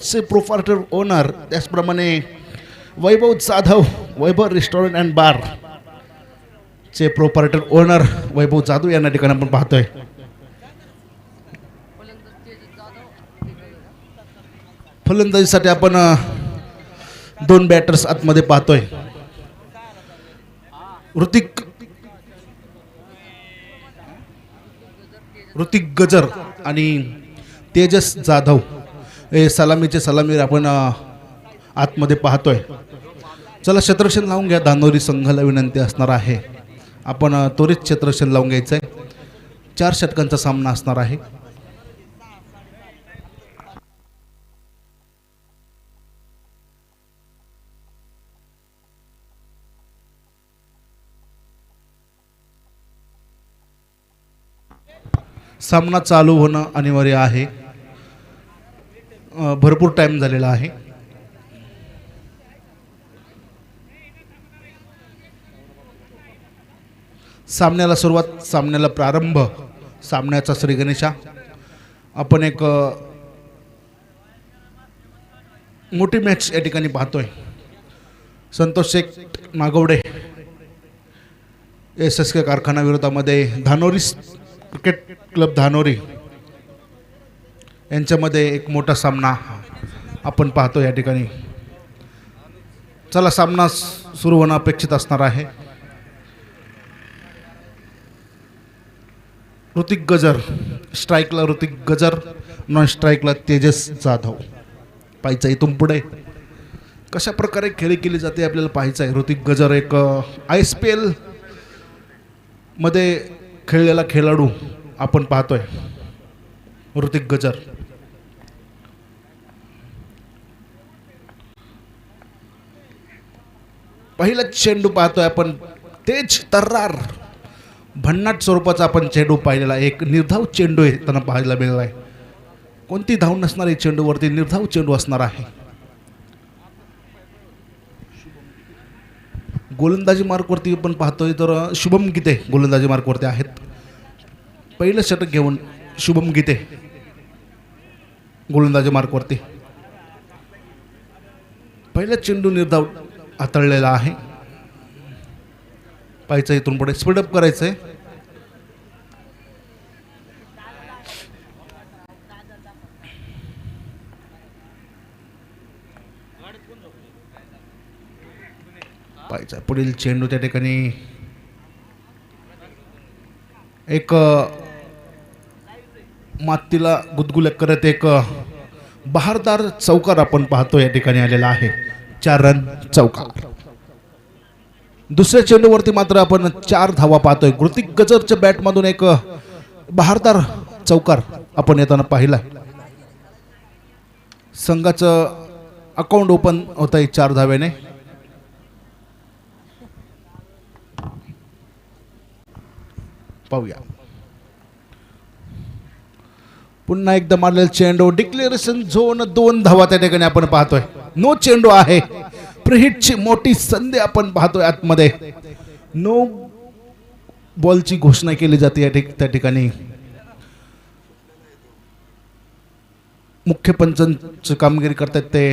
चे proprietor owner, त्याचप्रमाणे वैभव जाधव, वैभव restaurant and बार चे प्रोप्रायटर ओनर वैभव जाधव यांना ठिकाणी आपण पाहतोय. फलंदाजीसाठी आपण दोन बॅटर्स आतमध्ये पाहतोय. ऋतिक गजर आणि तेजस जाधव हे सलामीचे सलामीर आपण आतमध्ये पाहतोय. चला क्षेत्ररक्षण लावून घ्या. धानोरी संघाला विनंती असणार आहे, आपण त्वरित क्षेत्ररक्षण लावून घ्यायचं आहे. 4 षटकांचा सामना असणार आहे. सामना चालू होणं अनिवार्य आहे. भरपूर टाइम झालेला आहे. सामन्याला सुरुवात, सामन्याला प्रारंभ, सामन्याचा श्री गणेशा. आपण एक मोठी मॅच या ठिकाणी पाहतोय. संतोष शेख नागवडे SSK कारखाना विरोधामध्ये धानोरी क्रिकेट क्लब धानोरी यांच्यामध्ये एक मोठा सामना आपण पाहतो या ठिकाणी. चला, सामना सुरू होणं अपेक्षित असणार आहे. ऋतिक गजर स्ट्राईकला, ऋतिक गजर नॉन स्ट्राईकला तेजस जाधव. पाहायचं इथून पुढे कशा प्रकारे खेळी केली जाते आपल्याला पाहायचं आहे. ऋतिक गजर एक ISPL मध्ये खेळलेला खेळाडू आपण पाहतोय. ऋतिक गजर पहिला चेंडू पाहतोय आपण. तेज तर्रार भन्नाट स्वरूपाचा आपण चेंडू पाहिलेला. एक निर्धाव चेंडू आहे त्यांना पाहायला मिळाला आहे. कोणती धाव नसणार आहे चेंडूवरती, निर्धाव चेंडू असणार आहे. गोलंदाजी मार्कवरती आपण पाहतोय तर शुभम गीते गोलंदाजी मार्कवरती आहेत. पहिलं षटक घेऊन शुभम गीते गोलंदाजी मार्कवरती. पहिला चेंडू निर्धाव हाताळलेला आहे. पाहायचं इथून पुढे स्पीडअप करायचंय. पाहायचं पुढील चेंडू त्या ठिकाणी एक मातीला गुदगुल्या करत एक बहारदार चौकार आपण पाहतो या ठिकाणी आलेला आहे. 4 रन चौकार. दुसऱ्या चेंडूवरती मात्र आपण 4 धावा पाहतोय. ऋतिक गजरच्या बॅटमधून एक बहारदार चौकार आपण येताना पाहिला. संघाचं अकाउंट ओपन होत आहे 4 धाव्याने. पाहूया पुन्हा एकदा मारलेला चेंडू. डिक्लेरेशन झोन 2 धावा त्या ठिकाणी आपण पाहतोय. नो चेंडू आहे. प्रीहिटची मोठी संधी आपण पाहतोय आतमध्ये. नो बॉलची घोषणा केली जाते त्या ठिकाणी. मुख्य पंचांची कामगिरी करतात ते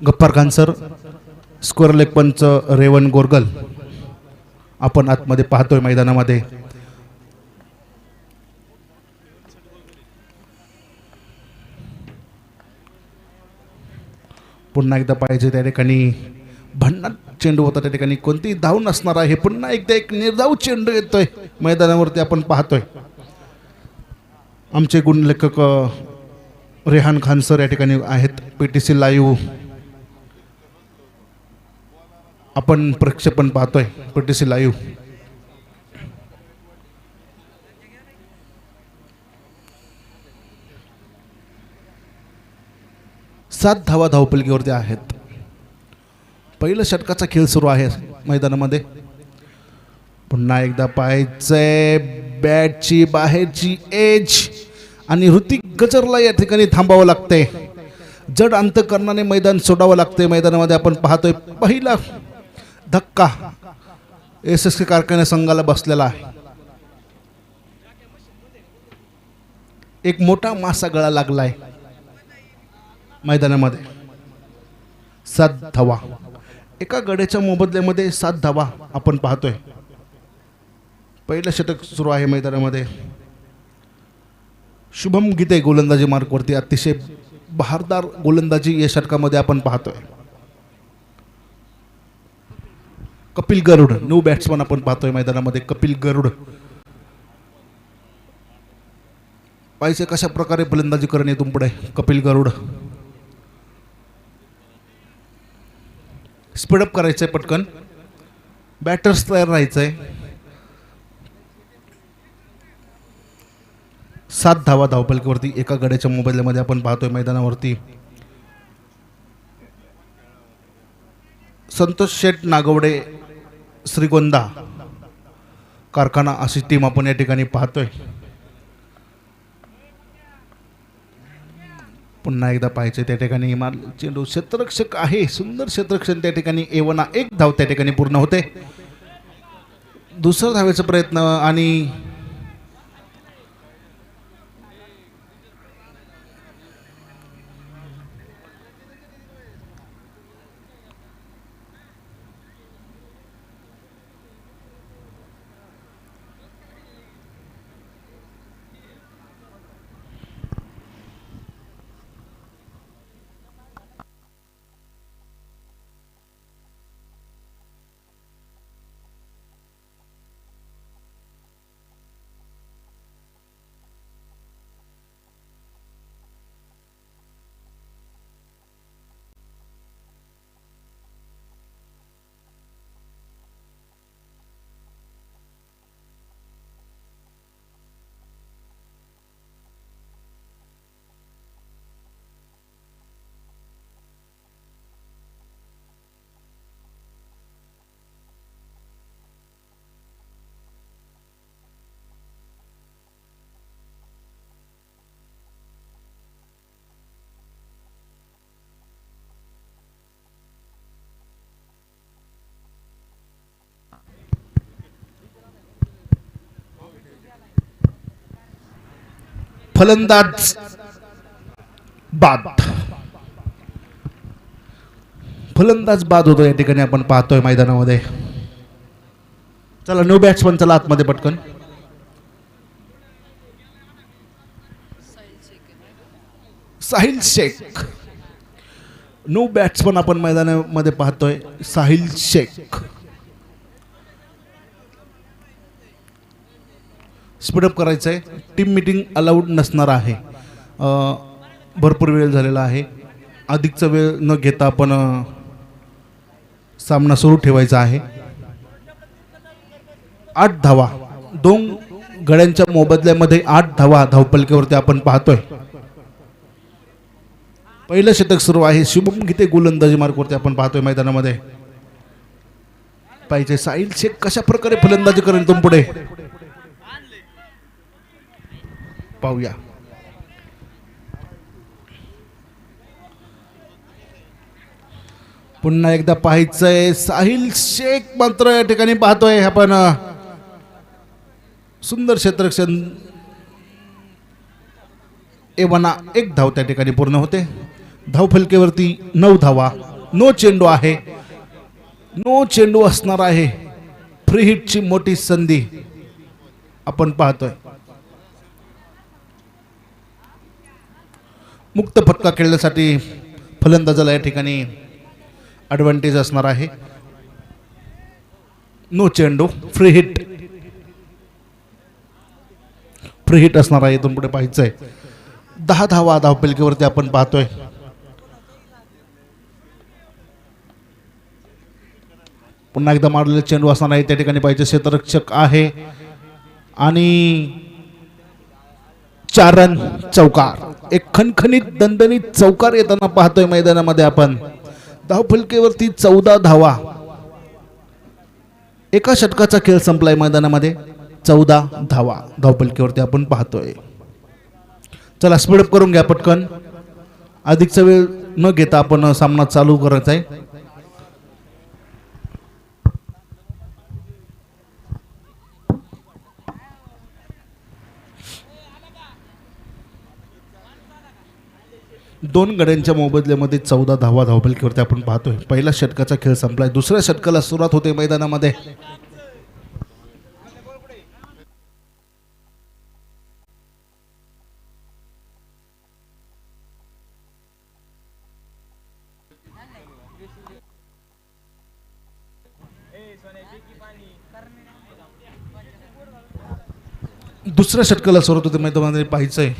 गप्पार खान सर. स्कोअर लेग पंच रेवन गोरगल आपण आतमध्ये पाहतोय मैदानामध्ये. पुन्हा एकदा पाहिजे त्या ठिकाणी भन्नाट चेंडू होता. त्या ठिकाणी कोणती धाव नसणार आहे. पुन्हा एकदा एक निर्धाव चेंडू येतोय मैदानावरती आपण पाहतोय. आमचे गुणलेखक रेहान खान सर या ठिकाणी आहेत. PTC लाईव्ह आपण प्रक्षेपण पाहतोय. PTC live. सात धावा धावपलकीवरती आहेत. पहिलं षटकाचा खेळ सुरू आहे मैदानामध्ये. पुन्हा एकदा पाहायचंय बॅटची बाहेरची एज आणि ऋतिक गजरला या ठिकाणी थांबावं लागतंय. जड अंतकरणाने मैदान सोडावं लागतंय. मैदानामध्ये आपण पाहतोय पहिला धक्का SSK कारखाना संघाला बसलेला आहे. एक मोठा मासा गळा लागलाय. मैदानामध्ये 7 धावा. एका गड्याच्या मोबदल्यामध्ये 7 धावा आपण पाहतोय. पहिलं षटक सुरू आहे मैदानामध्ये. शुभम गीते गोलंदाजी मार्कवरती अतिशय बहारदार गोलंदाजी या षटकामध्ये आपण पाहतोय. कपिल गरुड न्यू बॅट्समन आपण पाहतोय मैदानामध्ये. कपिल गरुड पाहिजे कशा प्रकारे फलंदाजी करणे इथून पुढे. कपिल गरुड स्पीडअप करायचंय पटकन. बॅटर्स तयार राहायचंय. 7 धावा धावपलकीवरती एका गड्याच्या मोबदल्यामध्ये आपण पाहतोय मैदानावरती. संतोष शेठ नागवडे श्रीगोंदा कारखाना अशी टीम आपण या ठिकाणी पाहतोय. पुन्हा एकदा पाहायचे त्या ठिकाणी चेंडू क्षेत्ररक्षक आहे. सुंदर क्षेत्ररक्षण त्या ठिकाणी. एवना 1 धाव त्या ठिकाणी पूर्ण होते. दुसरा धावेचा प्रयत्न आणि फलंदाज बाद. फलंदाज बाद होतो या ठिकाणी आपण पाहतोय मैदानामध्ये. चला न्यू बॅट्समन चला आतमध्ये पटकन. साहिल शेख न्यू बॅट्समन आपण मैदानामध्ये पाहतोय. साहिल शेख स्पीडअप करायचं आहे. टीम मीटिंग अलाउड नसणार आहे. भरपूर वेळ झालेला आहे. अधिकचा वेळ न घेता आपण सामना सुरू ठेवायचा आहे. 8 धावा 2 गड्यांच्या मोबदल्यामध्ये 8 धावा धावपलकीवरती आपण पाहतोय. पहिलं षटक सुरू आहे. शुभम गीते गोलंदाजी मार्कवरती आपण पाहतोय मैदानामध्ये. पाहिजे साहिल शेख कशा प्रकारे फलंदाजी करेल तुम पुढे पाहूया. पुन्हा एकदा पाहायचंय. साहिल शेख मात्र या ठिकाणी पाहतोय आपण. सुंदर क्षेत्ररक्षण. एवना 1 धाव त्या ठिकाणी पूर्ण होते. धावफलकेवरती 9 धावा. नो चेंडू आहे. नो चेंडू असणार आहे. फ्री हिटची मोठी संधी आपण पाहतोय. मुक्त फटका खेळण्यासाठी फलंदाजाला या ठिकाणी ॲडव्हान्टेज असणार आहे. नो चेंडू फ्री हिट. फ्री हिट असणार आहे. इथून पुढे पाहायचंय. 10 धावा धावपलकीवरती आपण पाहतोय. पुन्हा एकदा मारलेला चेंडू असणार आहे त्या ठिकाणी. पाहिजे क्षेत्ररक्षक आहे आणि 4 रन चौकार. एक खणखणीत दणदणीत चौकार येताना पाहतोय मैदानामध्ये आपण. धावफलकेवरती 14 धावा. एका षटकाचा खेळ संपलाय मैदानामध्ये. 14 धावा धावफलकेवरती आपण पाहतोय. चला स्पीडअप करून घ्या पटकन. अधिकचा वेळ न घेता आपण सामना चालू करायचा आहे. दोन गड्यांच्या मोबदल्यामध्ये 14 धावा धावपलकीवरती आपण पाहतोय. पहिला षटकाचा खेळ संपलाय. दुसऱ्या षटकाला सुरुवात होते मैदानामध्ये. दुसऱ्या षटकाला सुरुवात होते मैदानामध्ये पाहायचंय.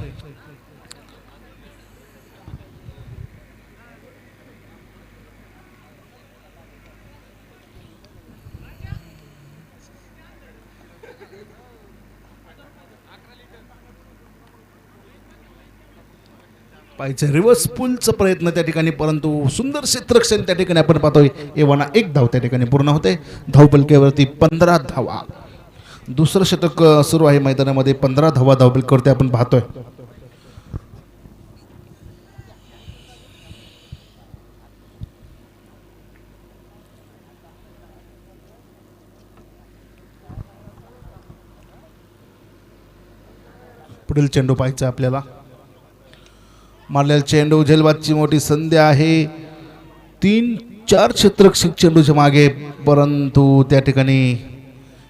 पाहिजे रिव्हर्स पुलचा प्रयत्न त्या ठिकाणी, परंतु सुंदर क्षेत्ररक्षण त्या ठिकाणी आपण पाहतोय. एव्हाना 1 धाव त्या ठिकाणी पूर्ण होते. धावपलकेवरती 15 धावा. दुसरं षटक सुरू आहे मैदानामध्ये. 15 धावा धावपलकेवरती आपण पाहतोय. पुढील चेंडू पाहायचा आपल्याला. मारलेला चेंडू झेलबादची मोठी संधी आहे. 3-4 क्षेत्ररक्षक चेंडूच्या मागे, परंतु त्या ठिकाणी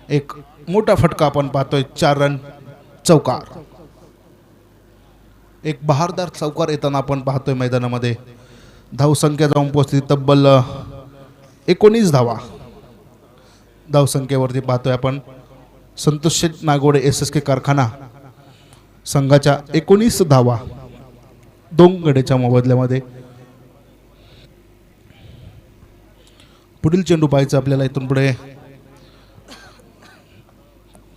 एक मोठा फटका आपण पाहतोय. 4 रन चौकार. एक बहारदार चौकार येताना आपण पाहतोय मैदानामध्ये. धावसंख्या जाऊन पोहोचली तब्बल 19 धावा. धावसंख्येवरती पाहतोय आपण. संतोष शेठ नागोडे SSK कारखाना संघाच्या 19 धावा 2 गड्याच्या मोबदल्यामध्ये. पुढील चेंडू पाहायचं आपल्याला. इथून पुढे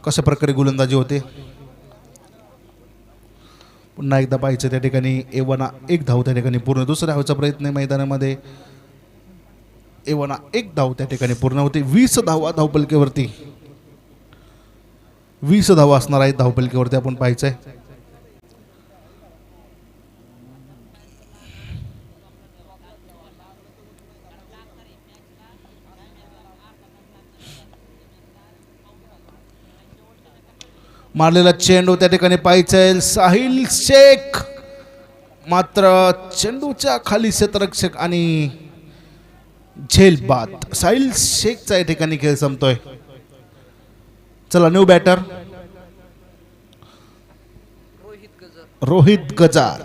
कशा प्रकारे गोलंदाजी होते पुन्हा एकदा पाहायचं. त्या ठिकाणी एव्हाना 1 धाव त्या ठिकाणी पूर्ण. दुसऱ्या धावचा प्रयत्न मैदानामध्ये. एव्हाना 1 धाव त्या ठिकाणी पूर्ण होते. 20 धावा धावपलकेवरती. 20 धावा असणार आहेत धावपलकेवरती आपण पाहायचंय. मारलेला चेंडू त्या ठिकाणी पाहायचंय. साहिल शेख मात्र चेंडूच्या खाली क्षेत्ररक्षक आणि झेलबाद. साहिल शेखचा या ठिकाणी खेळ संपतोय. चला new batter Rohit Gajar.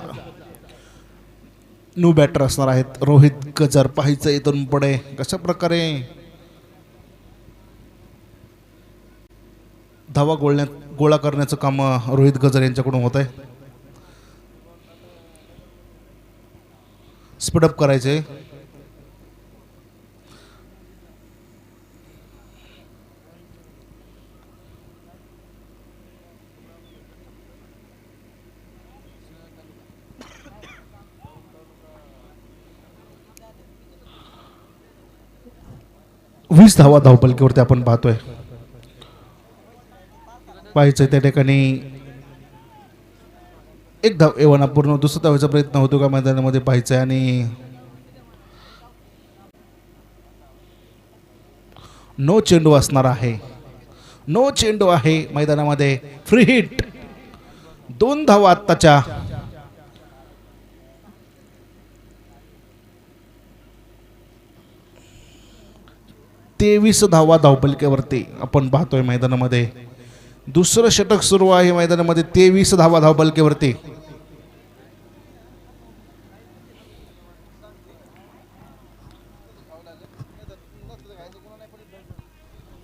New batter असणार आहेत रोहित गजार. पाहायचं इथून पुढे कशा प्रकारे धावा गोळा करण्याचं काम रोहित गजार यांच्याकडून होत आहे. स्पीडअप करायचे. वीस धावा धावपलकीवरती आपण पाहतोय. पाहायचं त्या ठिकाणी 1 धाव एव्हाना पूर्ण. दुसरा धावायचा प्रयत्न होतो का मैदानामध्ये पाहायचंय. आणि नो चेंडू असणार आहे. नो चेंडू आहे मैदानामध्ये. Free hit. 2 धावा आत्ताच्या. तेवीस धावा धावपलकेवरती आपण पाहतोय मैदानामध्ये. दुसरं षटक सुरू आहे मैदानामध्ये. 23 धावा धावपलकेवरती.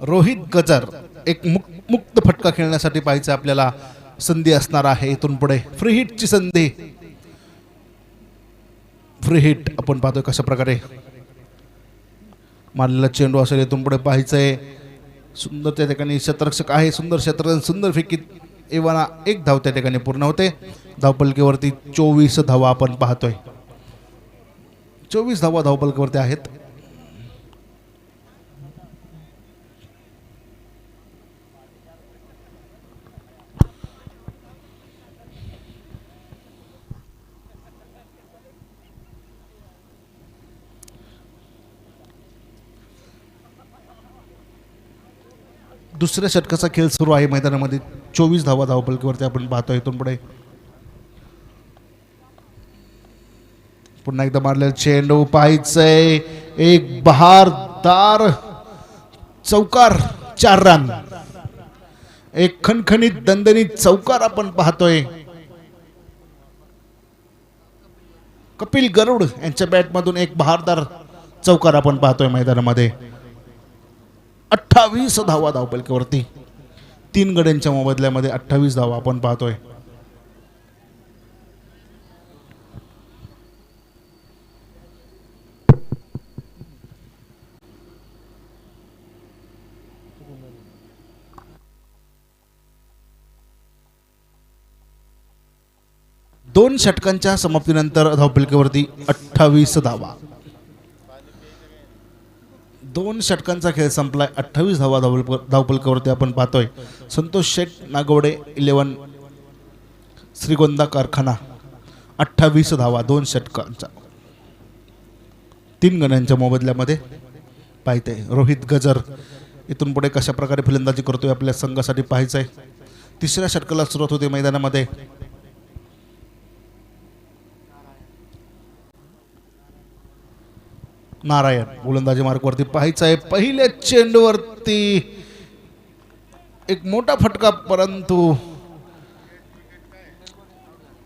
रोहित गजर एक मुक्त फटका खेळण्यासाठी पाहायचं आपल्याला. संधी असणार आहे इथून पुढे. फ्री हिटची संधी. फ्री हिट आपण पाहतोय कशा प्रकारे मारलेला चेंडू असेल. इथून पुढे पाहायचंय. सुंदर त्या ठिकाणी क्षेत्ररक्षक आहे. सुंदर क्षेत्ररक्षण. सुंदर फेकीत एव्हाना 1 धाव त्या ठिकाणी पूर्ण होते. धावपलकेवरती 24 धावा आपण पाहतोय. 24 धावा धावपलकेवरती आहेत. दुसऱ्या षटकाचा खेळ सुरू आहे मैदानामध्ये. 24 धावा धावपलकीवरती आपण पाहतोय. इथून पुढे पुन्हा एकदा मारलेला चेंडू पाहायचंय, एक बहारदार चौकार, 4 रन. एक खणखणीत दणदणीत चौकार आपण पाहतोय. कपिल गरुड यांच्या बॅटमधून एक बहारदार चौकार आपण पाहतोय मैदानामध्ये. 28 धावा धावपलकीवरती, 3 गड्यांच्या मोबदल्यामध्ये 28 धावा आपण पाहतोय. दोन षटकांच्या समाप्तीनंतर धावपलकीवरती 28 धावा. 2 षटकांचा खेळ संपलाय. 28 धावा धावपलकीवरती आपण पाहतोय. संतोष शेख नागवडे 11 श्रीगोंदा कारखाना 28 धावा 2 षटकांचा, 3 गण्यांच्या मोबदल्यामध्ये पाहते. रोहित गजर इथून पुढे कशा प्रकारे फलंदाजी करतोय आपल्या संघासाठी पाहायचंय. तिसऱ्या षटकाला सुरुवात होते मैदानामध्ये. नारायण गोलंदाजी मार्कवरती पाहायचंय. पहिल्या चेंडूवरती एक मोठा फटका, परंतु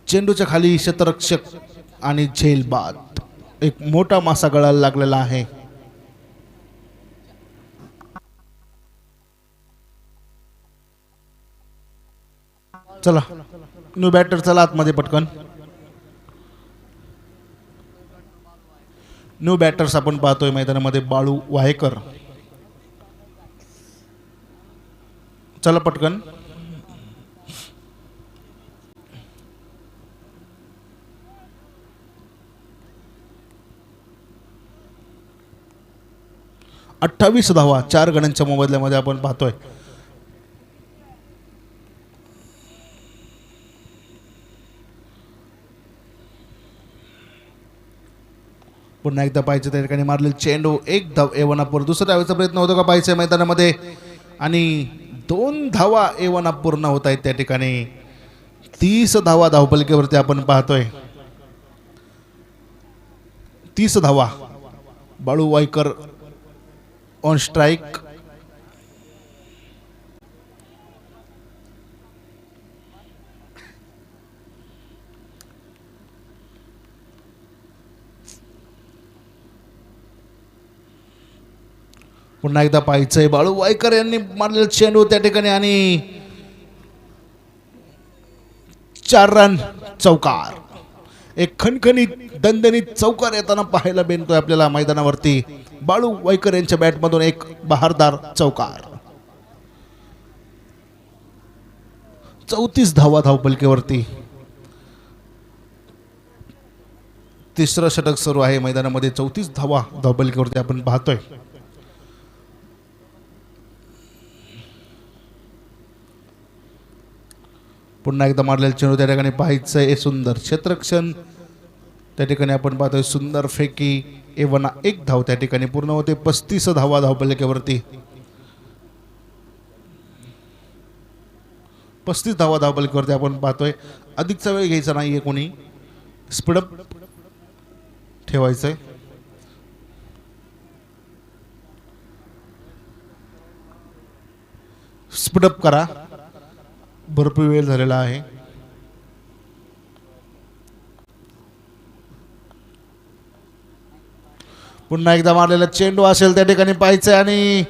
चेंडूच्या खाली क्षेत्ररक्षक आणि झेल बाद. एक मोठा मासा गळायला लागलेला आहे. चला न्यू बॅटर, चला आतमध्ये पटकन. न्यू बॅटर्स आपण पाहतोय मैदानामध्ये. बाळू वाहेकर, चला पटकन. अठ्ठावीस धावा 4 गण्यांच्या मोबदल्यामध्ये आपण पाहतोय. पुन्हा एकदा पाहिजे त्या ठिकाणी मारलेला चेंडू, एक धाव एवनापूर. दुसऱ्या धावेचा प्रयत्न होतो का पाहिजे मैदानामध्ये, आणि 2 धावा एवना पूर्ण होत आहेत त्या ठिकाणी. 30 धावा धावपलकीवरती आपण पाहतोय. 30 धावा. Balu Waikar on strike. पुन्हा एकदा पाहायचंय. बाळू वायकर यांनी मारलेला चेंडू त्या ठिकाणी, आणि 4 रन, चौकार. एक खणखणीत दणदणीत चौकार येताना पाहायला मिळतोय आपल्याला मैदानावरती. बाळू वायकर यांच्या बॅटमधून एक बहारदार चौकार. 34 धावा धावपलकीवरती. तिसरं षटक सुरू आहे मैदानामध्ये. 34 धावा धावपलकीवरती आपण पाहतोय. पुन्हा एकदा मारलेला चेंडू त्या ठिकाणी पाहायचंय. सुंदर क्षेत्ररक्षण त्या ठिकाणी आपण पाहतोय. सुंदर फेकी. एवना 1 धाव त्या ठिकाणी पूर्ण होते. 35 धावा धावपलकीवरती. 35 धावा धावपलकीवरती आपण पाहतोय. अधिकचा वेळ घ्यायचा नाहीये कोणी, स्पीडअप ठेवायचंय. स्पीडअप करा, भरपूर वेळ झालेला आहे. पुन्हा एकदा मारलेला चेंडू असेल त्या ठिकाणी पाहायचंय, आणि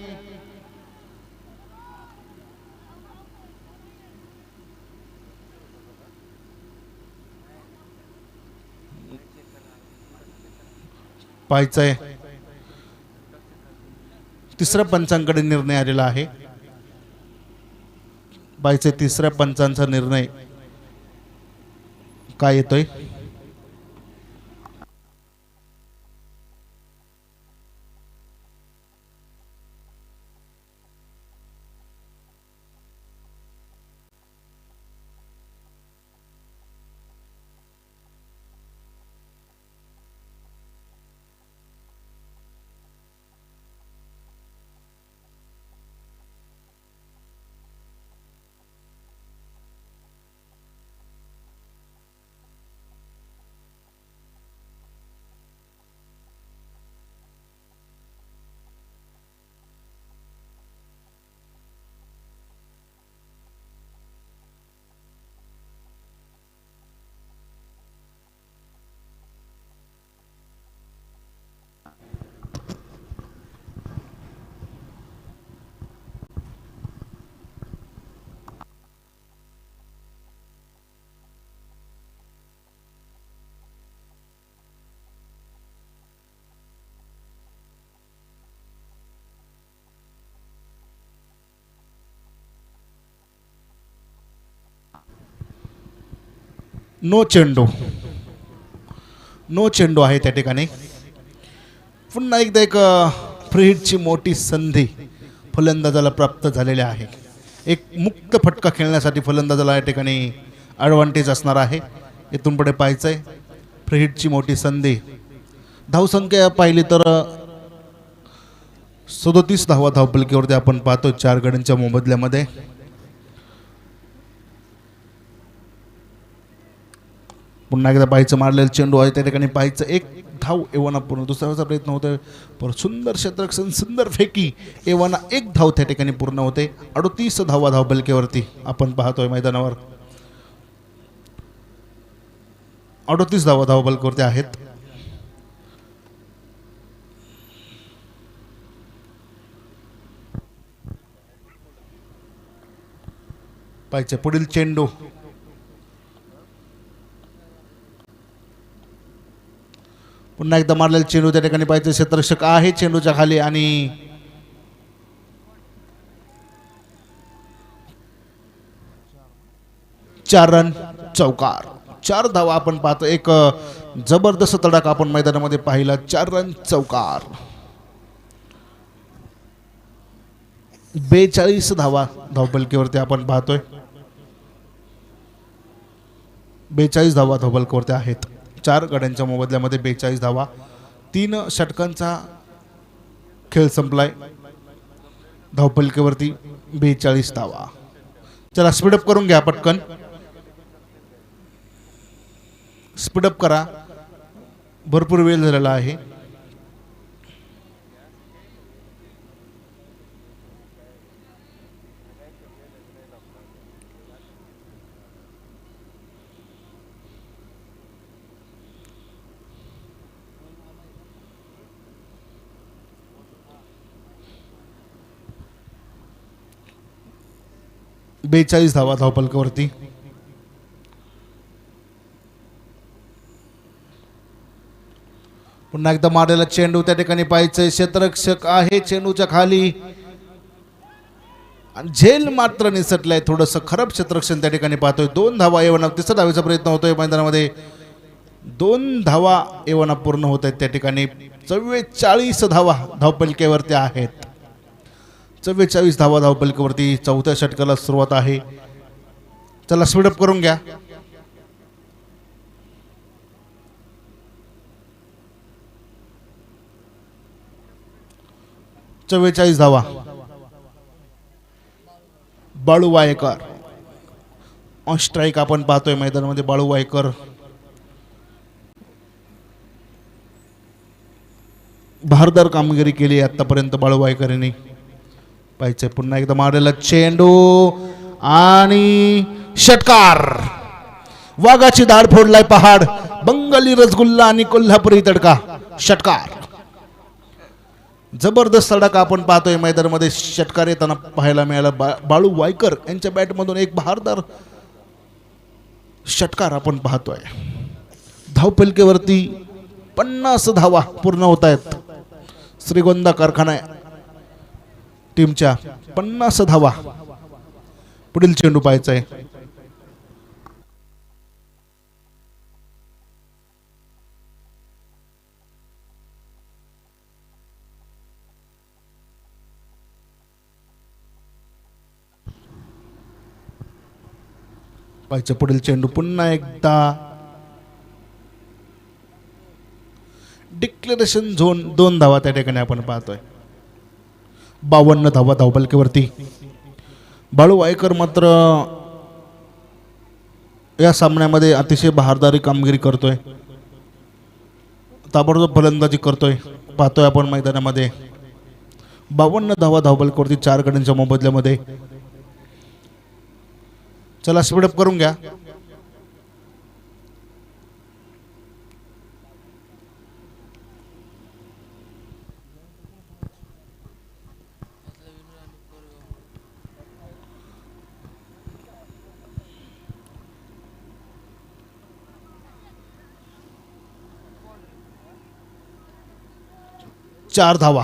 पाहायचंय. तिसऱ्या पंचांकडे निर्णय आलेला आहे. पाहायचंय तिसऱ्या पंचांचा निर्णय काय येतोय. नो चेंडू, नो चेंडू आहे त्या ठिकाणी. पुन्हा एकदा एक फ्री हिटची मोठी संधी फलंदाजाला प्राप्त झालेली आहे. एक मुक्त फटका खेळण्यासाठी फलंदाजाला या ठिकाणी ॲडव्हान्टेज असणार आहे. इथून पुढे पाहायचं आहे फ्री हिटची मोठी संधी. धावसंख्या पाहिली तर 37 धावा धावपलकीवरती आपण पाहतो 4 गड्यांच्या मोबदल्यामध्ये. पुन्हा एकदा पाहायचं मारलेलं चेंडू आहे त्या ठिकाणी पाहायचं. एक धाव एव्हाना पूर्ण, दुसऱ्याचा प्रयत्न होतोय पर सुंदर क्षेत्ररक्षण, सुंदर फेकी, एव्हाना एक धाव त्या ठिकाणी पूर्ण होते. 38 धावा धावपलकीवरती आपण पाहतोय मैदानावर. 38 धावा धावपलकीवरती आहेत. पाहिजे पुढील चेंडू. पुन्हा एकदा मारलेला चेंडू त्या ठिकाणी पाहिजे. क्षेत्ररक्षक आहे चेंडूच्या खाली आणि चार रन चौकार. 4 धावा आपण पाहतो. एक जबरदस्त तडाखा आपण मैदानामध्ये पाहिला. 4 रन चौकार. 42 धावा धावपलकीवरती आपण पाहतोय. 42 धावा धावपलकीवरती आहेत. 4 गड्यांच्या मोबदल्यामध्ये 42 धावा. 3 षटकांचा खेळ संपलाय. धावपलकीवरती 42 धावा. चला स्पीडअप करून घ्या पटकन. स्पीडअप करा, भरपूर वेळ झालेला आहे. बेचाळीस धावा धावपलकावरती. पुन्हा एकदा मारलेला चेंडू त्या ठिकाणी पाहायचंय. क्षेत्ररक्षक आहे चेंडूच्या खाली. झेल मात्र निसटलाय. थोडंसं खराब क्षेत्ररक्षण त्या ठिकाणी पाहतोय. 2 धावा एवढा. तिसरा धावेचा प्रयत्न होतोय मैदानामध्ये. 2 धावा एवढा पूर्ण होत आहेत त्या ठिकाणी. 44 धावा धावपलकेवरती आहेत. 44 धावा धावपलकेवरती. 4थ्या षटकाला सुरुवात आहे. चला स्पीडअप करून घ्या. चव्वेचाळीस धावा. बाळू वायकर ऑन स्ट्राईक आपण पाहतोय मैदानामध्ये. बाळू वायकर भारदार कामगिरी केली आतापर्यंत बाळू वायकर यांनी. पाहिजे पुन्हा एकदा मारलेला चेंडू आणि षटकार. वाघाची दाढ फोडलाय पहाड. बंगाली रसगुल्ला आणि कोल्हापुरी तडका. षटकार. जबरदस्त तडाखा आपण पाहतोय मैदानामध्ये. षटकार येताना पाहायला मिळाला. बाळू वायकर यांच्या बॅटमधून एक बहारदार षटकार आपण पाहतोय. धावपलकेवरती 50 धावा पूर्ण होत आहेत. श्रीगोंदा कारखाना टीमच्या 50 धावा. पुढील चेंडू पाहायचा आहे. पाहिजे पुढील चेंडू. पुन्हा एकदा डिक्लेरेशन झोन. 2 धावा त्या ठिकाणी आपण पाहतोय. 52 धावा धावपलकेवरती. बाळू वायकर मात्र या सामन्यामध्ये अतिशय बहारदारी कामगिरी करतोय. ताबडतोब फलंदाजी करतोय पाहतोय आपण मैदानामध्ये. 52 धावा धावपलकेवरती 4 गड्यांच्या मोबदल्यामध्ये. चला स्पीडअप करून घ्या. चार धावा.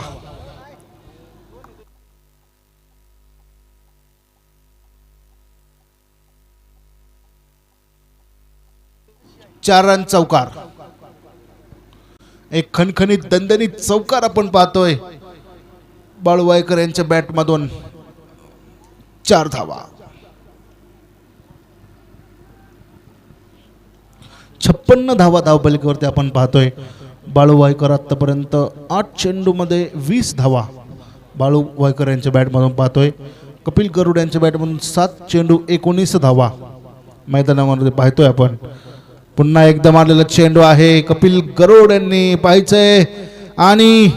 4 रन चौकार. एक खणखणीत दणदणीत चौकार आपण पाहतोय. बाळू वायकर यांच्या बॅट मधून 4 धावा. 56 धावा धावपलिकेवरती आपण पाहतोय. बाळू वायकर आतापर्यंत 8 चेंडूमध्ये 20 धावा बाळू वायकर यांच्या बॅटमधून पाहतोय. कपिल गरुड यांच्या बॅटमधून 7 चेंडू 19 धावा मैदानामध्ये पाहतोय आपण. पुन्हा एकदा मारलेला चेंडू आहे. कपिल गरुड यांनी पाहायचंय आणि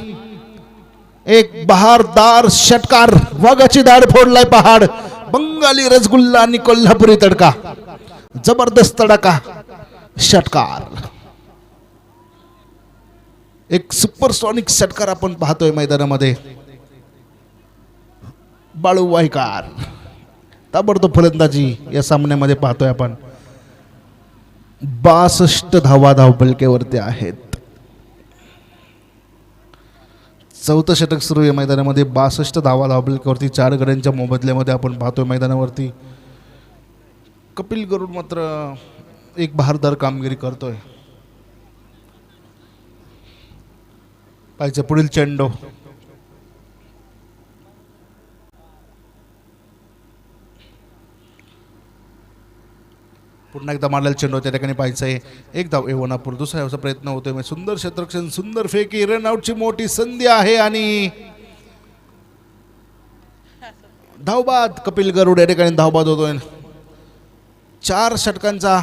एक बहारदार षटकार. वाघाची दाढ फोडलाय पहाड. बंगाली रसगुल्ला आणि कोल्हापुरी तडका. जबरदस्त तडका षटकार. एक सुपरसॉनिक षटकार आपण पाहतोय मैदानामध्ये. बाळू वायकर ताबडतोब फलंदाजी या सामन्यामध्ये पाहतोय आपण. 62 धावा धावपलकेवरती आहेत. 4थं षटक सुरू आहे मैदानामध्ये. 62 धावा धावपलकेवरती 4 गड्यांच्या मोबदल्यामध्ये आपण पाहतोय मैदानावरती. कपिल गरुड मात्र एक बहारदार कामगिरी करतोय. पाहिजे पुढील चेंडू. पुन्हा एकदा मारलेला चेंडू त्या ठिकाणी पाहायचंय. एक धाव एवनापूर. दुसरा याचा प्रयत्न होतोय. सुंदर क्षेत्ररक्षण, सुंदर फेकी. रनआउटची मोठी संधी आहे आणि धावबाद. कपिल गरुड या ठिकाणी धावबाद होतोय. 4 षटकांचा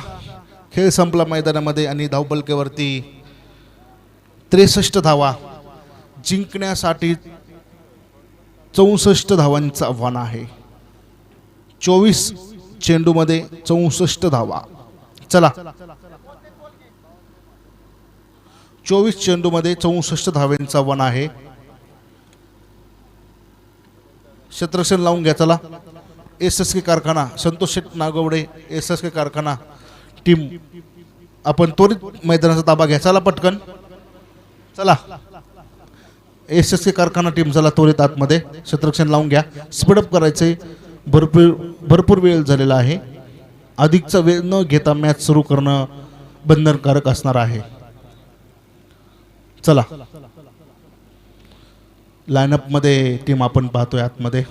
खेळ संपला मैदानामध्ये आणि धावपलकेवरती 63 धावा. जिंकण्यासाठी 64 धावांचं आव्हान आहे. 24 चेंडूमध्ये 64 धावा. चला, 24 चेंडूमध्ये 64 धावांचं आव्हान आहे. क्षेत्ररक्षण लावून घ्या. चला, SSK कारखाना, संतोष शेठ नागवडे SSK कारखाना टीम आपण त्वरित मैदानाचा ताबा घ्या. चला पटकन. चला, SSK कारखाना टीम चला त्वरित आतमध्ये. क्षेत्ररक्षण लावून घ्या. स्पीडअप करायचे. भरपूर वेळ झालेला आहे. अधिकचा वेळ न घेता मॅच सुरू करणं बंधनकारक असणार आहे. चला, लाईनअप मध्ये टीम आपण पाहतोय आतमध्ये.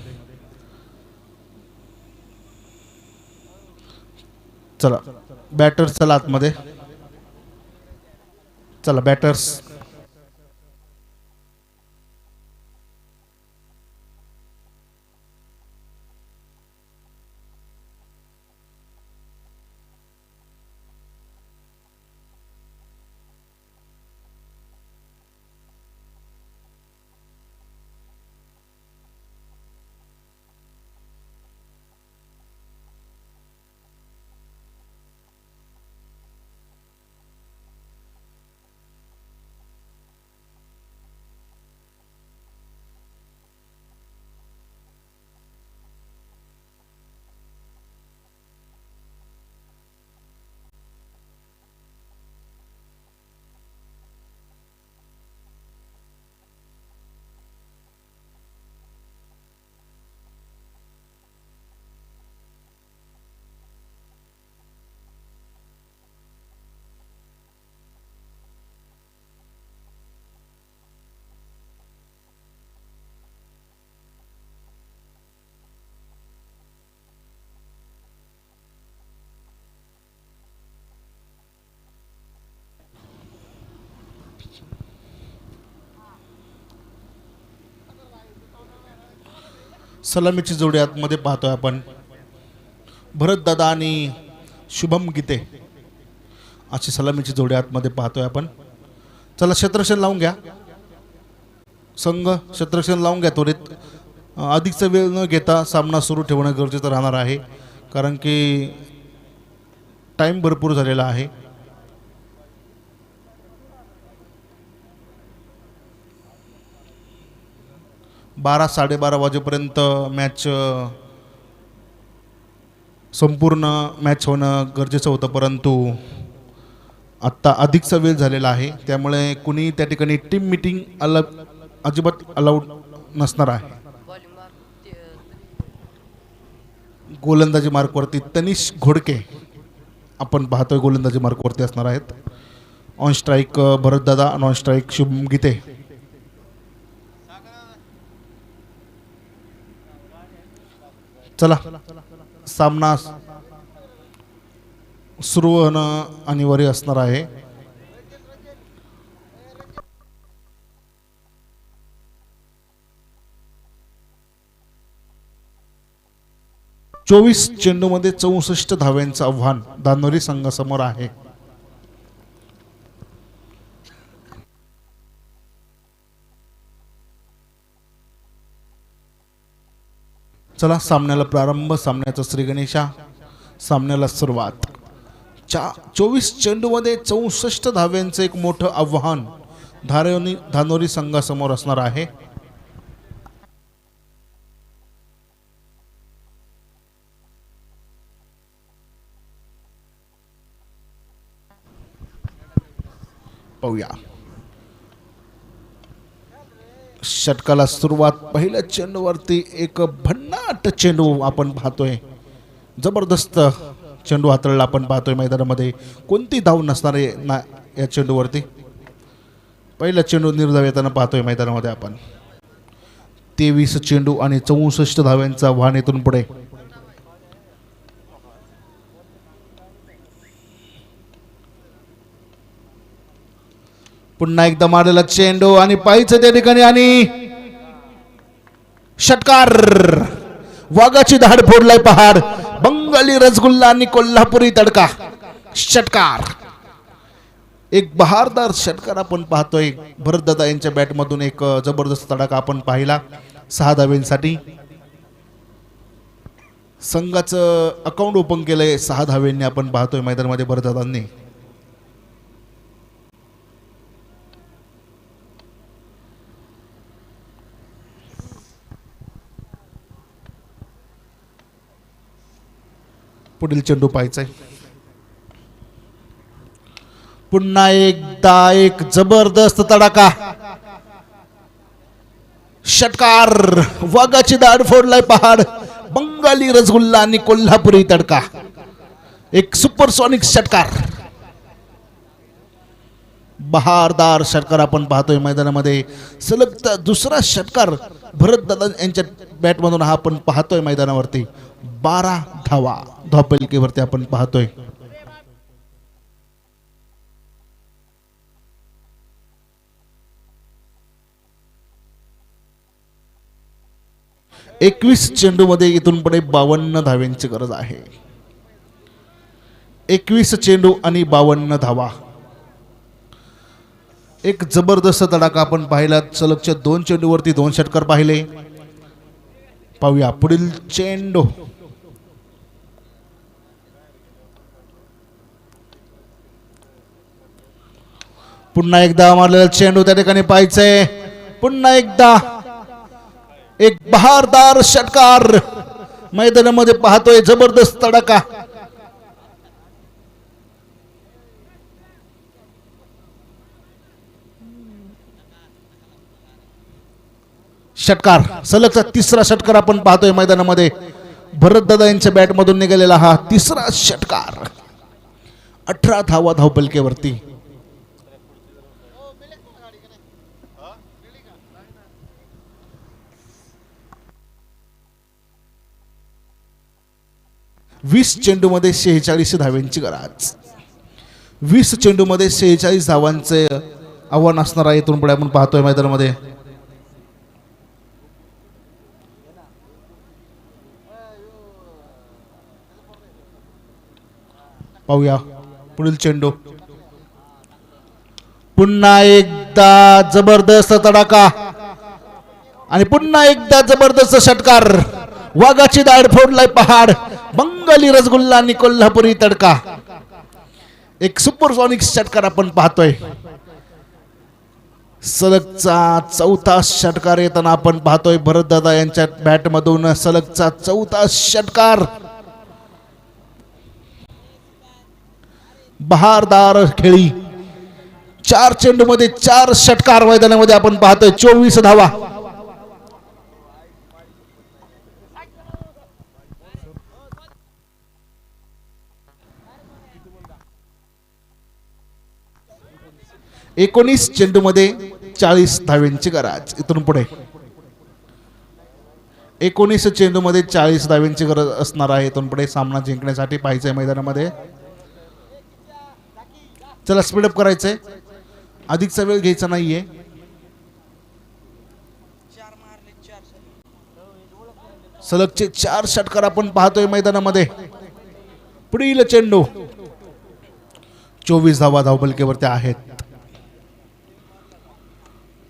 चला बॅटर्स चला आतमध्ये. चला बॅटर्स. सलामीची जोडी आतमध्ये पाहतोय आपण. भरत दादा आणि शुभम गीते अशी सलामीची जोडी आतमध्ये पाहतोय आपण. चला क्षेत्ररक्षण लावून घ्या. संघ क्षेत्ररक्षण लावून घ्या त्वरित. अधिकचा वेळ न घेता सामना सुरू ठेवणं गरजेचं राहणार आहे, कारण की टाइम भरपूर झालेला आहे. बारा 12:30 वाजेपर्यंत मॅच संपूर्ण मॅच होणं गरजेचं होतं, परंतु आत्ता अधिकचा वेळ झालेला आहे, त्यामुळे कुणी त्या ठिकाणी टीम मीटिंग अजिबात अलाउड नसणार आहे. गोलंदाजी मार्कवरती तनिष घोडके आपण पाहतोय गोलंदाजी मार्कवरती असणार आहेत. ऑन स्ट्राईक भरतदादा, नॉन स्ट्राईक शुभम गीते. चला सामना सुरू होणं अनिवार्य असणार आहे. चोवीस चेंडूमध्ये 64 धाव्यांचं आव्हान दानोरी संघासमोर आहे. चला सामन्याला प्रारंभ, सामन्याचा श्री गणेशा, सामन्याला सुरुवात. 24 चेंडूमध्ये 64 धाव्यांचं एक मोठं आव्हान धानोरी संघासमोर असणार आहे. पाहूया षटकाला सुरुवात. पहिल्या चेंडूवरती एक भन्नाट चेंडू आपण पाहतोय. जबरदस्त चेंडू हाताळला आपण पाहतोय मैदानामध्ये. कोणती धाव नसणार आहे ना या चेंडूवरती. पहिला चेंडू निर्धाव येताना पाहतोय मैदानामध्ये आपण. 23 चेंडू आणि 64 धाव्यांचा आव्हान इथून पुढे. पुन्हा एकदा मारलेला चेंडू आणि पायीचं त्या ठिकाणी आणि षटकार. वाघाची धाड फोडलाय पहाड. बंगाली रसगुल्ला आणि कोल्हापुरी तडका. षटकार. एक बहारदार षटकार आपण पाहतोय. भरतदादा यांच्या बॅटमधून एक जबरदस्त तडका आपण पाहिला 6 धाव्यांसाठी. संघाचं अकाउंट ओपन केलंय 6 धाव्यांनी आपण पाहतोय मैदानामध्ये भरतदादांनी. पुढील चेंडू पाहायचा आहे. पुन्हा एकदा एक जबरदस्त तडाका. षटकार. वाघाची दाढ फोडलाय पहाड. बंगाली रसगुल्ला आणि कोल्हापुरी तडका. एक सुपरसॉनिक षटकार. बहारदार षटकार आपण पाहतोय मैदानामध्ये. सलग दुसरा षटकार भरतदादा यांच्या बॅटमधून हा आपण पाहतोय मैदानावरती. 12 धावा धावपैकीवरती आपण पाहतोय. एकवीस चेंडू मध्ये इथून पुढे 52 धाव्यांची गरज आहे. 21 चेंडू आणि 52 धावा. एक जबरदस्त तडाखा आपण पाहिला. सलगच्या 2 चेंडूवरती 2 षटकार पाहिले. पाहूया पुढील चेंडू. पुन्हा एकदा मारलेला चेंडू त्या ठिकाणी पाहायचंय. पुन्हा एकदा एक बहारदार षटकार मैदानामध्ये पाहतोय. जबरदस्त तडाखा. षटकार. सलगचा तिसरा षटकार आपण पाहतोय मैदानामध्ये. भरतदादा यांच्या बॅटमधून निघालेला हा तिसरा षटकार. 18 धावा धावपलकेवरती. वीस चेंडू मध्ये 46 धाव्यांची गरज. 20 चेंडू मध्ये 46 धावांचे आव्हान असणार आहे. इथून पुढे आपण पाहतोय मैदानामध्ये. पाहूया पुढील चेंडू. पुन्हा एकदा जबरदस्त तडाखा आणि पुन्हा एकदा जबरदस्त षटकार. वाघाची दाढ फोडलाय पहाड. बंगाली रसगुल्ला आणि कोल्हापुरी तडका. एक सुपरसॉनिक षटकार आपण पाहतोय. सलगचा 4था षटकार येताना आपण पाहतोय भरतदादा यांच्या बॅटमधून. सलगचा 4था षटकार. बहारदार खेळी. 4 चेंडू मध्ये 4 षटकार मैदानामध्ये आपण पाहतोय. 24 धावा. 19 चेंडूमध्ये 40 धाव्यांची गरज. इथून पुढे 19 चेंडूमध्ये 40 धाव्यांची गरज असणार आहे. इथून पुढे सामना जिंकण्यासाठी पाहिजे मैदानामध्ये. चला स्पीडअप करायचंय, अधिकचा वेळ घ्यायचा नाहीये. सलगचे 4 षटकार आपण पाहतोय मैदानामध्ये. पुढील चेंडू 24 धावा धावपलकेवरती आहेत.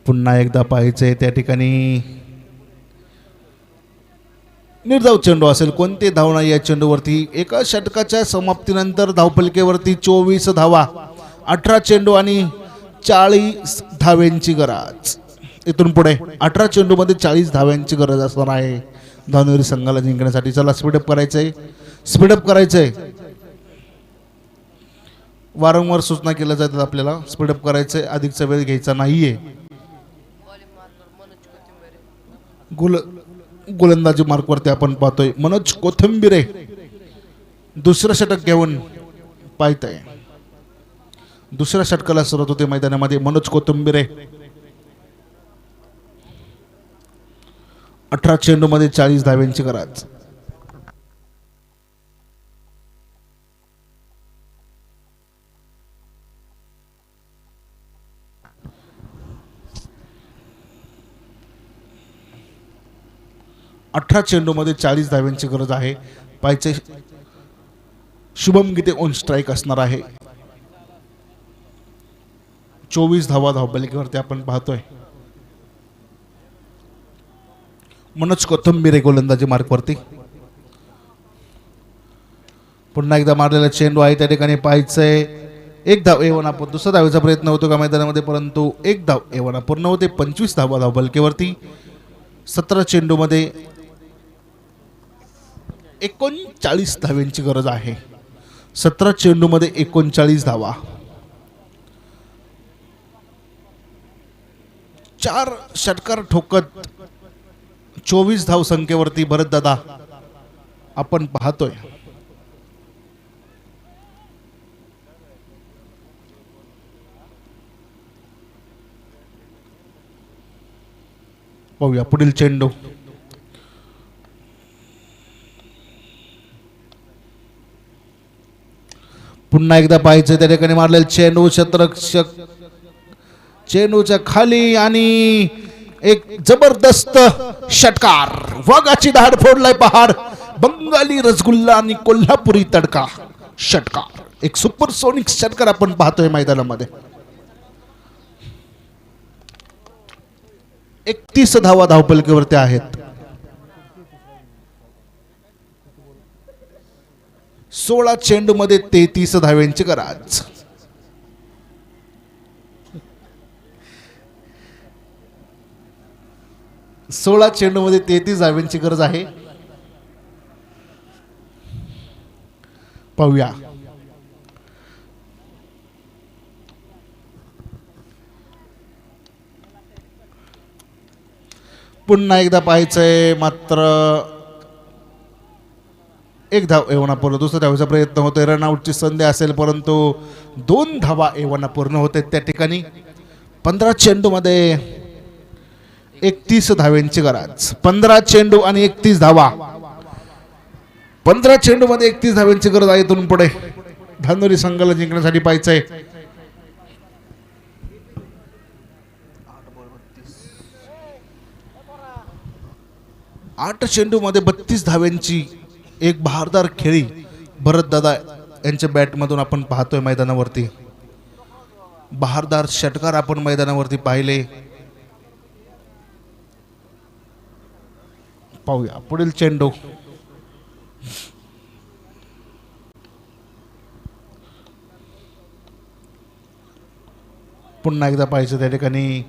पुन्हा एकदा पाहायचंय त्या ठिकाणी निर्धाव चेंडू असेल. कोणते धाव नाही या चेंडूवरती. एका षटकाच्या समाप्तीनंतर धावपलकेवरती 24 धावा, 18 चेंडू आणि 40 धाव्यांची गरज. इथून पुढे 18 चेंडूमध्ये 40 धाव्यांची गरज असणार आहे धावणेरी संघाला जिंकण्यासाठी. चला स्पीडअप करायचंय, स्पीडअप करायचंय. वारंवार सूचना केल्या जातात आपल्याला, स्पीडअप करायचंय, अधिकचा वेळ घ्यायचा नाहीये. गोलंदाजी मार्कवरती आपण पाहतोय मनोज कोथंबिरे दुसरं षटक घेऊन पाहतोय. दुसऱ्या षटकाला सुरुवात होते मैदानामध्ये. मनोज कोथंबिरे 18 चेंडूमध्ये 40 धाव्यांची गरज. अठरा चेंडूमध्ये 40 धाव्यांची गरज आहे. पाहिजे शुभम गीते ऑन स्ट्राईक असणार आहे. 24 धावा धावपलकेवरती आपण पाहतोय. मनोज कोथंबिरे गोलंदाजी मार्कवरती. पुन्हा एकदा मारलेला चेंडू आहे त्या ठिकाणी. पाहायचंय एक धाव एवढा. आपण दुसरा धावेचा प्रयत्न होतो का मैदानामध्ये, परंतु एक धाव एवढा पूर्ण होते. 25 धावा धावपलकेवरती. 17 चेंडूमध्ये 39 धाव्यांची गरज आहे. 17 चेंडूमध्ये 39 धावा. 4 षटकार ठोकत 24 धाव संख्येवरती भरत दादा आपण पाहतोय. पाहूया पुढील चेंडू. पुन्हा एकदा पाहायचं त्या ठिकाणी मारलेलं चेंडू क्षेत्ररक्षक चेंडूच्या खाली आणि एक जबरदस्त षटकार. वाघाची धाड फोडलाय पहाड. बंगाली रसगुल्ला आणि कोल्हापुरी तडका षटकार. एक सुपरसोनिक षटकार आपण पाहतोय मैदानामध्ये. 31 धावा धावपलकेवरती आहेत. 16 चेंडूमध्ये 33 धाव्यांची गरज. सोळा चेंडूमध्ये 33 धाव्यांची गरज आहे. पाहूया पुन्हा एकदा पाहायचंय. मात्र एक धाव एवढा पूर्ण. दुसऱ्या धावेचा प्रयत्न होतोय. रनआउटची संधी असेल परंतु 2 धावा एवढा पूर्ण होते त्या ठिकाणी. 15 चेंडूमध्ये 31 धाव्यांची गरज. 15 चेंडू आणि 31 धावा. 15 चेंडूमध्ये 31 धाव्यांची गरज आहे. इथून पुढे धानोरी संघाला जिंकण्यासाठी पाहायचंय. 8 चेंडूमध्ये 32 धाव्यांची एक बहारदार खेळी भरत दादा यांच्या बॅटमधून आपण पाहतोय मैदानावरती. बहारदार षटकार आपण मैदानावरती पाहिले. पाहूया पुढील चेंडू. पुन्हा एकदा पाहायचं त्या ठिकाणी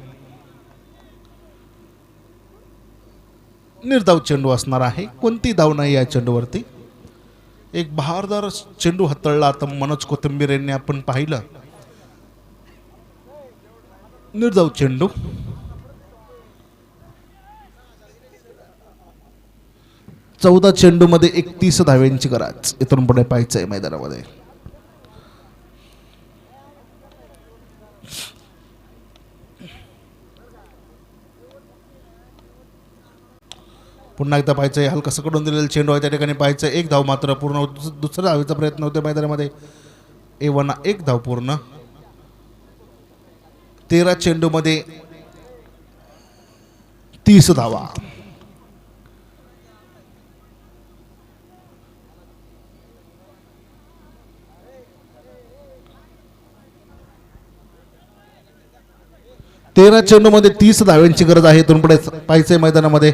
निर्धाव चेंडू असणार आहे. कोणती धाव नाही या चेंडूवरती. एक बहारदार चेंडू हाताळला आता मनोज कोथंबीर यांनी आपण पाहिलं. निर्धाव चेंडू. चौदा चेंडूमध्ये 31 धाव्यांची गरज. इथून पुढे पाहायचंय मैदानामध्ये. पुन्हा एकदा पाहायचं हलकं कडून दिलेलं चेंडू आहे त्या ठिकाणी पाहायचं एक धाव मात्र पूर्ण दुसऱ्या धावेचा प्रयत्न होतो मैदानामध्ये एवना एक धाव पूर्ण 13 चेंडूमध्ये 30 धावा. तेरा चेंडूमध्ये 30 धाव्यांची गरज आहे. इथून पुढे पाहायचंय मैदानामध्ये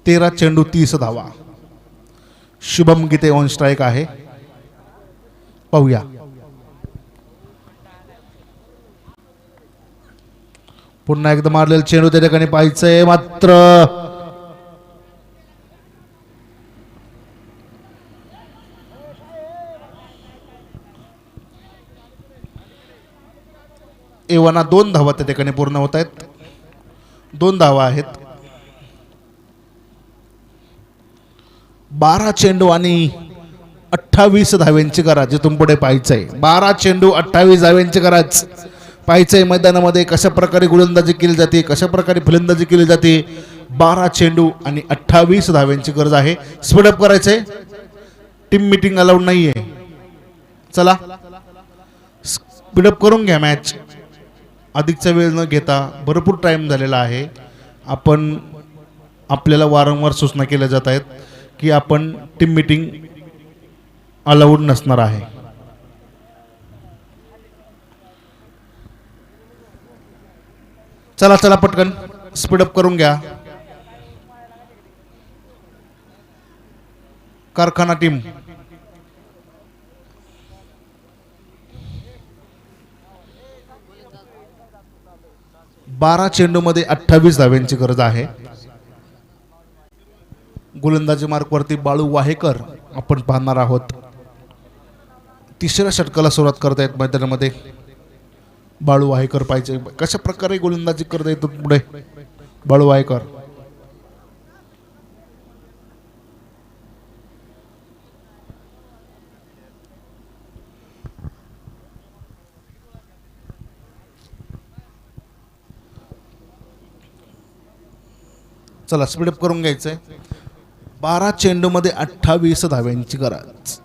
13 चेंडू 30 धावा. शुभम गीते ऑन स्ट्राईक आहे. पाहूया पुन्हा एकदा मारलेला चेंडू त्या ठिकाणी पाहायचंय मात्र एवना 2 धावा त्या ठिकाणी पूर्ण होत आहेत. 2 धावा आहेत. 12 चेंडू आणि 28 धाव्यांची गरज इथून पुढे पाहायचंय. 12 चेंडू 28 धाव्यांची गरज पाहायचंय मैदानामध्ये कशा प्रकारे गोलंदाजी केली जाते कशा प्रकारे फलंदाजी केली जाते. 12 चेंडू आणि 28 धाव्यांची गरज आहे. स्पीडअप करायचंय. टीम मीटिंग अलाउड नाहीये. चला स्पीडअप करून घ्या मॅच. अधिकचा वेळ न घेता भरपूर टाइम झालेला आहे. आपण आपल्याला वारंवार सूचना केल्या जात आहेत की आपण टीम मीटिंग अलाउड नसणार आहे. चला चला पटकन स्पीडअप करून घ्या. कारखाना टीम 12 चेंडूमध्ये 28 धाव्यांची गरज आहे. गोलंदाजी मार्कवरती बाळू वाहेकर आपण पाहणार आहोत. तिसऱ्या षटकाला सुरुवात करतायत मैदानामध्ये बाळू वाहेकर. पाहिजे कशा प्रकारे गोलंदाजी करता येतो पुढे बाळू वाहेकर. चला स्पीडअप करून घ्यायचंय. 12 चेंडूमध्ये 28 धाव्यांची गरज.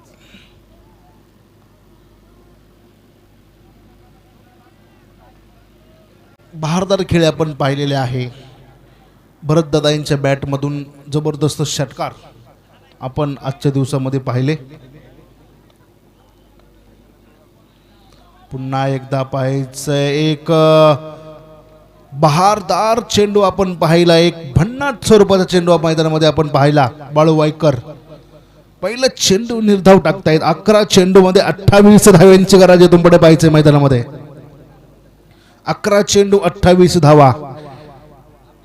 बहारदार खेळ आपण पाहिलेले आहे. भरत दादा यांच्या बॅटमधून जबरदस्त षटकार आपण आजच्या दिवसामध्ये पाहिले. पुन्हा एकदा पाहायचंय एक बहारदार चेंडू आपण पाहिला. एक भन्नाट स्वरूपाचा चेंडू मैदानामध्ये आपण पाहिला. बाळू वायकर पहिलं चेंडू निर्धाव टाकतायत. 11 चेंडू मध्ये 28 धाव्यांची गरज आहे. तुमकडे पाहायचंय मैदानामध्ये 11 चेंडू 28 धावा.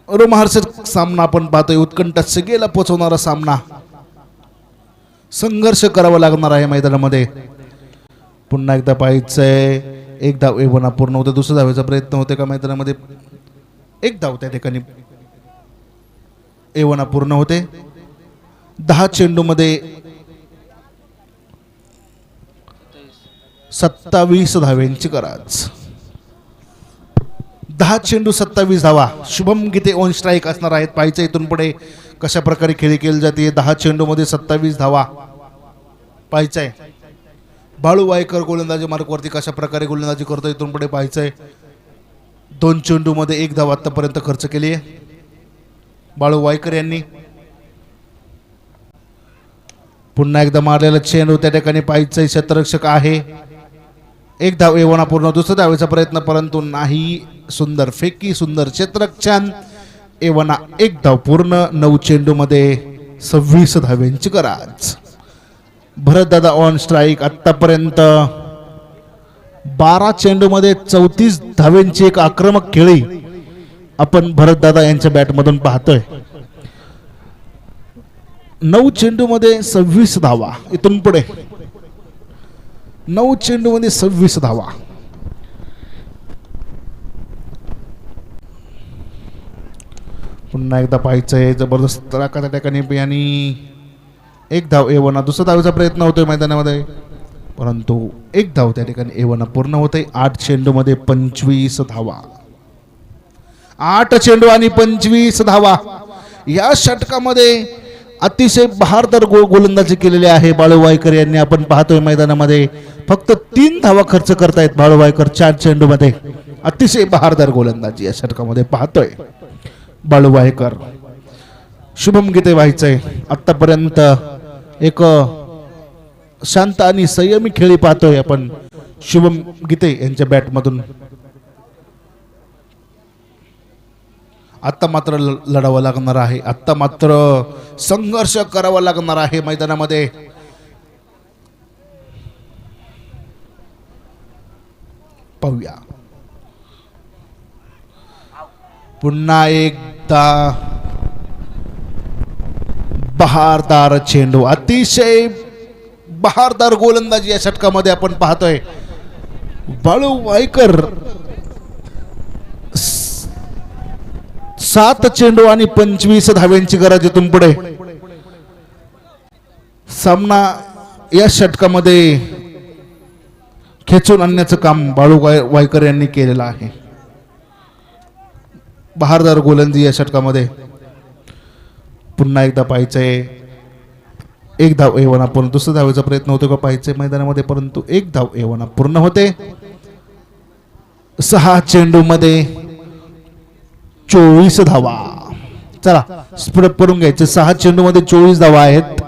रोमहर्षक सामना आपण पाहतोय. उत्कंठ सगळ्याला पोहोचवणारा सामना. संघर्ष करावा लागणार आहे मैदानामध्ये. पुन्हा एकदा पाहायचंय एक धाव एवना पूर्ण होते. दुसऱ्या धावेचा प्रयत्न होते का मैदानामध्ये. एक धाव त्या ठिकाणी एवना पूर्ण होते. 10 चेंडू मध्ये 27 धाव्यांची गरज. 10 चेंडू 27 धावा. शुभम गीते ऑन स्ट्राईक असणार आहेत. पाहायचं इथून पुढे कशा प्रकारे खेळी केली जाते. 10 चेंडू मध्ये 27 धावा पाहायचंय. बाळू वायकर गोलंदाजी मार्कवरती कशा प्रकारे गोलंदाजी करतो इथून पुढे पाहायचंय. 2 चेंडू मध्ये 1 धाव आतापर्यंत खर्च केली आहे बाळू वायकर यांनी. पुन्हा एकदा मारलेला चेंडू त्या ठिकाणी पाहायचंय. क्षेत्ररक्षक आहे. 1 धाव एवना पूर्ण. दुसऱ्या धावेचा प्रयत्न परंतु नाही. सुंदर फेकी सुंदर क्षेत्ररक्षण. एवना 1 धाव पूर्ण. 9 चेंडू मध्ये 26 धाव्यांची गरज. भरत दादा ऑन स्ट्राईक. आतापर्यंत 12 चेंडू मध्ये 34 धाव्यांची एक आक्रमक खेळी आपण भरत दादा यांच्या बॅटमधून पाहतोय. 9 चेंडू मध्ये 26 धावा. इथून पुढे 9 चेंडू मध्ये 26 धावा. पुन्हा एकदा पाहायचंय. जबरदस्त त्या ठिकाणी आणि 1 धाव एवना. दुसऱ्या धावेचा प्रयत्न होतोय मैदानामध्ये परंतु 1 धाव त्या ठिकाणी एवना पूर्ण होते. 8 चेंडू मध्ये 25 धावा. 8 चेंडू आणि 25 धावा या षटकामध्ये अतिशय बहारदार गोलंदाजी केलेली आहे बाळू वायकर यांनी. आपण पाहतोय मैदानामध्ये फक्त 3 धावा खर्च करतायत बाळू वायकर 4 चेंडूमध्ये. अतिशय बहारदार गोलंदाजी या षटकामध्ये पाहतोय बाळू वायकर. शुभम गीते व्हायचंय आतापर्यंत एक शांत आणि संयमी खेळी पाहतोय आपण शुभम गीते यांच्या बॅटमधून. आता मात्र लढावं लागणार आहे, आता मात्र संघर्ष करावा लागणार आहे मैदानामध्ये. पाहूया पुन्हा एकदा बहारदार चेंडू, अतिशय बहारदार गोलंदाजी या षटकामध्ये आपण पाहतोय. बाळू वायकर 7 चेंडू आणि 25 धाव्यांची गरज इथून पुढे. सामना या षटकामध्ये खेचून आणण्याचं काम बाळू वायकर यांनी केलेलं आहे. बहारदार गोलंदाजी या षटकामध्ये. पुन्हा एकदा पाहायचंय 1 धाव एवढा पूर्ण. दुसऱ्या धावेचा प्रयत्न होतो का पाहायचंय मैदानामध्ये, परंतु 1 धाव एवढा पूर्ण होते. 6 चेंडू मध्ये 24 धावा. चला स्पीडअप करून घ्यायचे. 6 चेंडू मध्ये 24 धावा आहेत.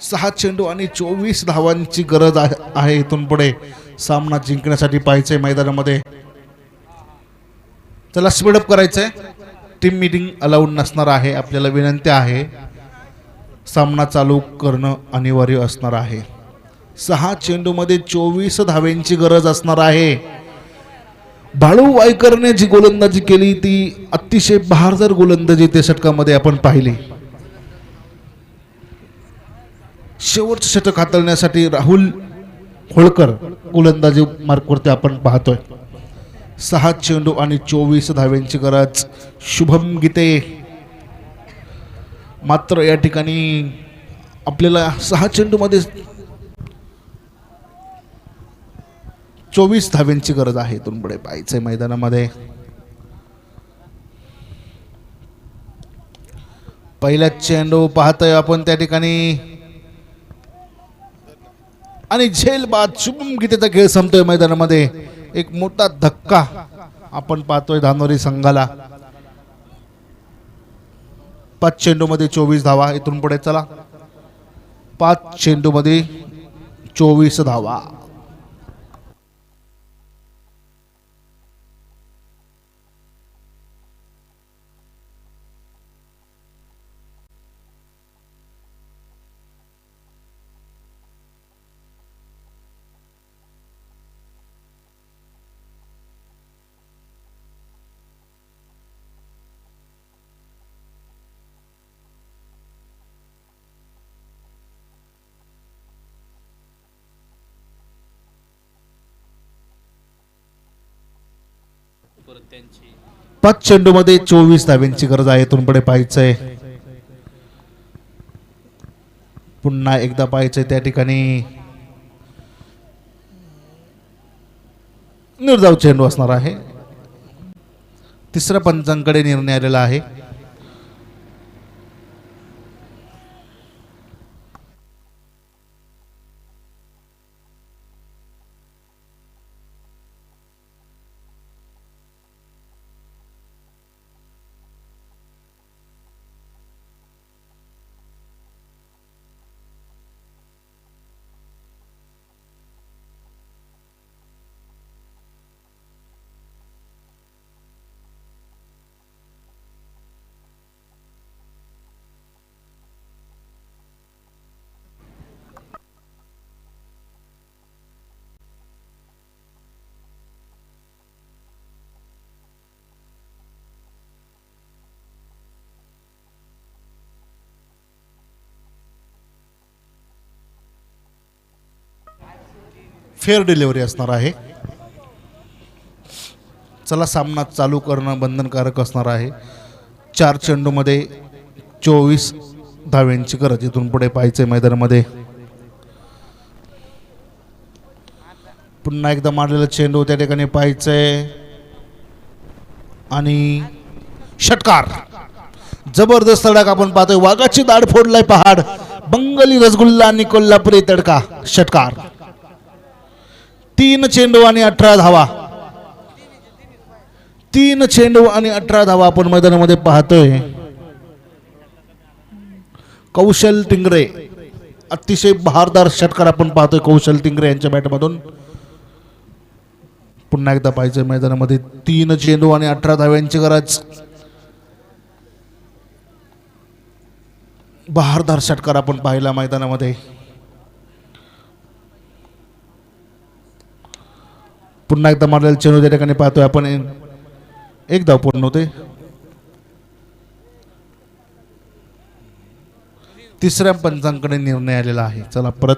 6 चेंडू आणि 24 धावांची गरज आहे इथून पुढे सामना जिंकण्यासाठी. पाहायचंय मैदानामध्ये. चला स्पीडअप करायचंय. टीम मीटिंग अलाउड नसणार आहे. आपल्याला विनंती आहे सामना चालू करणं अनिवार्य असणार आहे. 6 चेंडू मध्ये 24 धाव्यांची गरज असणार आहे. बाळू वायकरने जी गोलंदाजी केली ती अतिशय बहारदार गोलंदाजी त्या षटकामध्ये आपण पाहिली. शेवटचं षटक हाताळण्यासाठी राहुल होळकर गोलंदाजी मार्कवरती आपण पाहतोय. 6 चेंडू आणि 24 धाव्यांची गरज शुभम गीते. मात्र या ठिकाणी आपल्याला 6 चेंडू मध्ये 24 धाव्यांची गरज आहे. इथून पुढे पाहायचंय मैदानामध्ये. पहिला चेंडू पाहतोय आपण त्या ठिकाणी आणि झेल बाद शुभम गीतेचा खेळ संपतोय मैदानामध्ये. एक मोठा धक्का आपण पाहतोय धानोरी संघाला. 5 चेंडू मध्ये 24 धावा इथून पुढे. चला 5 चेंडू मध्ये 24 धावा. त्यांची 5 चेंडू मध्ये 24 धाव्यांची गरज आहे. इथून पुढे पाहायचंय. पुन्हा एकदा पाहायचंय त्या ठिकाणी निर्धाव चेंडू असणार आहे. तिसऱ्या पंचांकडे निर्णय आलेला आहे. फेअर डिलिव्हरी असणार आहे. चला सामना चालू करणं बंधनकारक असणार आहे. 4 चेंडू मध्ये 24 धाव्यांची गरज. इथून पुढे पाहायचंय मैदानामध्ये. पुन्हा एकदा मारलेला चेंडू त्या ठिकाणी पाहायचंय आणि षटकार. जबरदस्त तडका आपण पाहतोय. वाघाची दाढ फोडलाय पहाड. बंगाली रसगुल्ला आणि कोल्हापुरी तडका. षटकार. 3 चेंडू आणि 18 धावा. 3 चेंडू आणि 18 धावा आपण मैदानामध्ये पाहतोय. कौशल टिंगरे अतिशय बहारदार षटकार आपण पाहतोय कौशल टिंगरे यांच्या बॅटमधून. पुन्हा एकदा पाहिजे मैदानामध्ये 3 चेंडू आणि 18 धाव्यांची गरज. बहारदार षटकार आपण पाहिला मैदानामध्ये. पुन्हा एकदा मारलेला चेंडू त्या ठिकाणी पाहतोय आपण. एक धाव पूर्ण होते. तिसऱ्या पंचांकडे निर्णय आलेला आहे. चला परत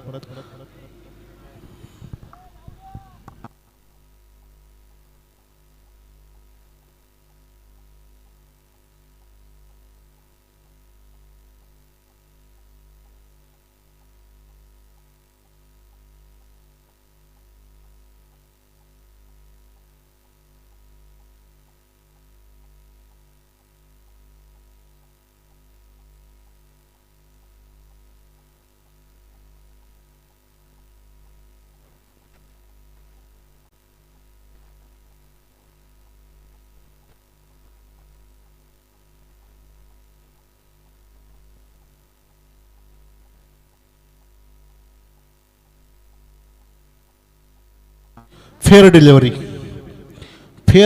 फेअर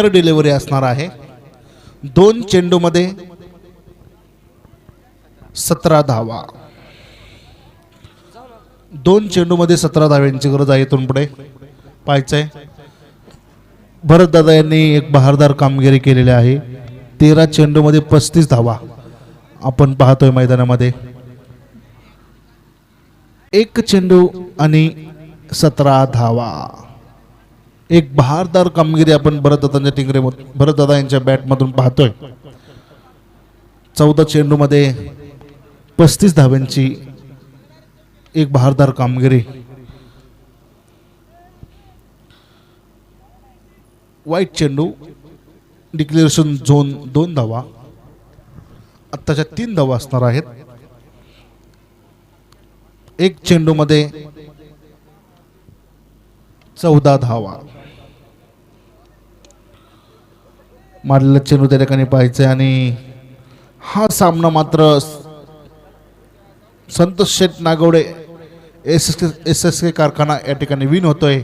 डिलिव्हरी असणार आहे. 2 चेंडूमध्ये 17 धावा. 2 चेंडूमध्ये 17 धाव्यांची गरज आहे. इथून पुढे पाहायचंय. भरत दादा यांनी एक बहारदार कामगिरी केलेली आहे. 13 चेंडूमध्ये 35 धावा आपण पाहतोय मैदानामध्ये. 1 चेंडू आणि 17 धावा. एक बहारदार कामगिरी आपण भरतदादा यांच्या बॅटमधून पाहतोय. 14 चेंडूमध्ये 35 धाव्यांची एक बहारदार कामगिरी. वाईट चेंडू. डिक्लेरेशन झोन 2 धावा. आत्ताच्या 3 धावा असणार आहेत. 1 चेंडूमध्ये 14 धावा. मारलेला चेंडू त्या ठिकाणी पाहायचंय आणि हा सामना मात्र संतोष शेठ नागवडे SSK कारखाना या ठिकाणी विन होतोय.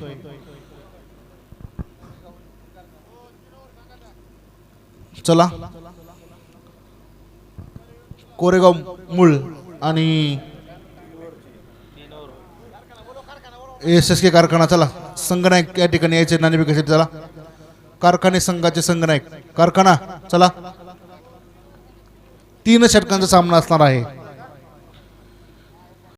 चला कोरेगाव मूळ आणि SSK कारखाना. चला संगनायक या ठिकाणी यायचे नाणेफेकीसाठी. चला कारखाने संघाचे संगनायक कारखाना. चला 3 षटकांचा सामना असणार आहे.